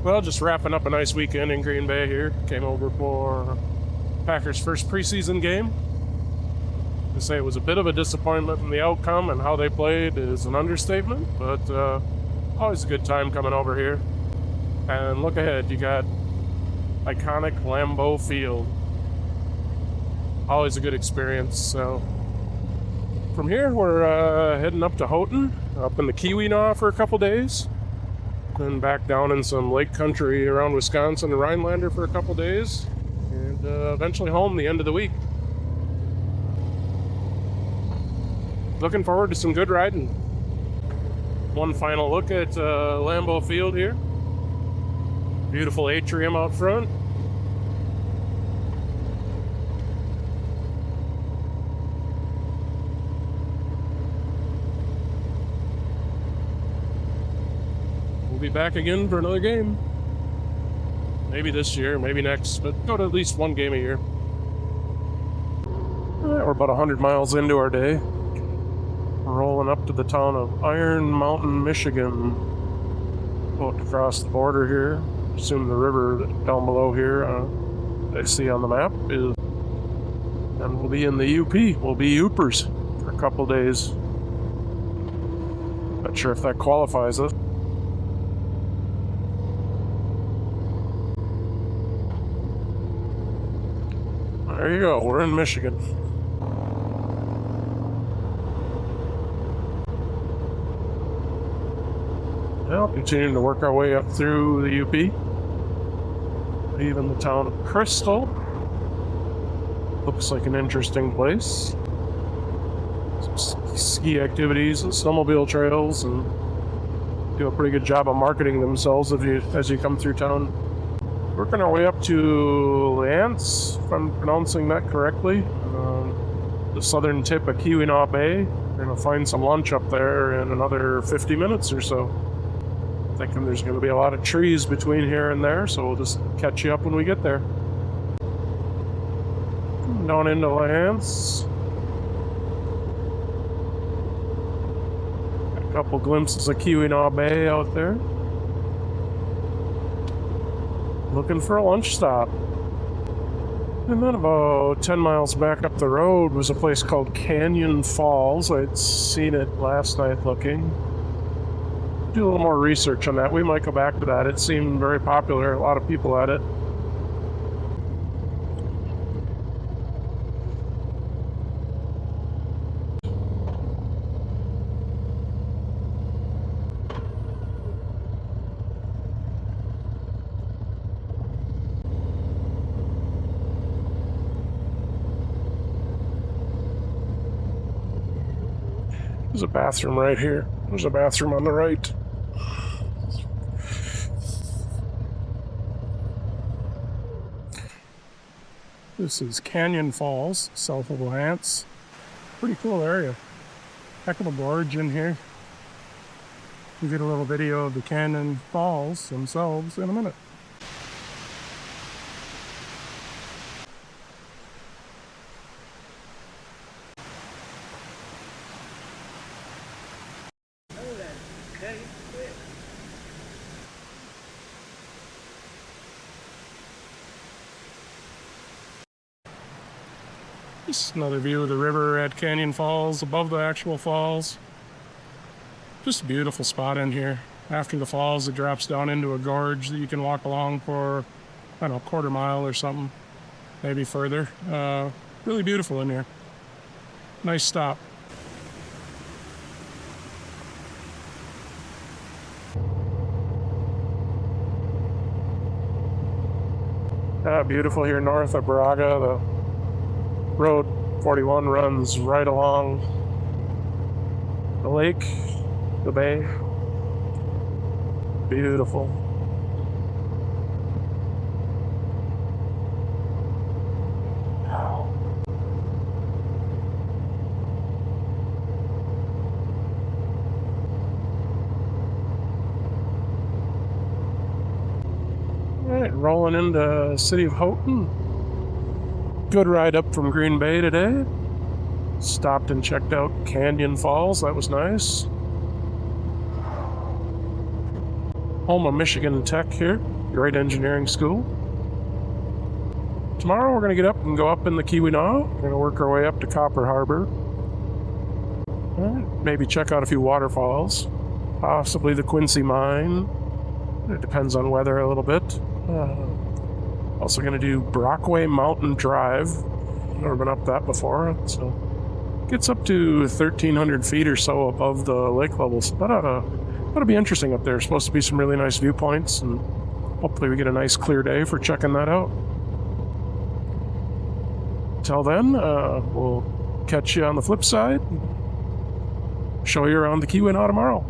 Well, just wrapping up a nice weekend in Green Bay here. Came over for Packers' first preseason game. To say it was a bit of a disappointment in the outcome and how they played is an understatement, but always a good time coming over here. And look ahead, you got iconic Lambeau Field. Always a good experience. So from here, we're heading up to Houghton, up in the Keweenaw for a couple days. Then back down in some lake country around Wisconsin and Rhinelander for a couple days, and eventually home the end of the week. Looking forward to some good riding. One final look at Lambeau Field here. Beautiful atrium out front. Be back again for another game. Maybe this year, maybe next, but go to at least one game a year. We're about 100 miles into our day. We're rolling up to the town of Iron Mountain, Michigan. About to cross the border here. Assume the river down below here I see on the map is, and we'll be in the UP. We'll be Upers for a couple days. Not sure if that qualifies us. There you go, we're in Michigan. Well, continuing to work our way up through the UP. Even the town of Crystal. Looks like an interesting place. Some ski activities and snowmobile trails, and do a pretty good job of marketing themselves as you come through town. Working our way up to Lance, if I'm pronouncing that correctly, the southern tip of Keweenaw Bay. We're going to find some lunch up there in another 50 minutes or so. Thinking there's going to be a lot of trees between here and there, so we'll just catch you up when we get there. Down into Lance. A couple glimpses of Keweenaw Bay out there. Looking for a lunch stop. And then about 10 miles back up the road was a place called Canyon Falls. I'd seen it last night looking. Do a little more research on that. We might go back to that. It seemed very popular. A lot of people at it. There's a bathroom right here. There's a bathroom on the right. This is Canyon Falls, south of Lance. Pretty cool area. Heck of a gorge in here. We'll get a little video of the Canyon Falls themselves in a minute. Just another view of the river at Canyon Falls, above the actual falls. Just a beautiful spot in here. After the falls, it drops down into a gorge that you can walk along for, I don't know, a quarter mile or something, maybe further. Really beautiful in here. Nice stop. Beautiful here north of Braga. The Road 41 runs right along the lake, the bay. Beautiful. All right, rolling into the city of Houghton. Good ride up from Green Bay today. Stopped and checked out Canyon Falls. That was nice. home of Michigan Tech here, great engineering school. Tomorrow we're going to get up and go up in the Keweenaw. We're going to work our way up to Copper Harbor. Maybe check out a few waterfalls, possibly the Quincy Mine. It depends on weather a little bit. Also going to do Brockway Mountain Drive. Never been up that before, so gets up to 1,300 feet or so above the lake levels. That ought to be interesting up there. Supposed to be some really nice viewpoints, and hopefully we get a nice clear day for checking that out. Till then, we'll catch you on the flip side. Show you around the Keweenaw tomorrow.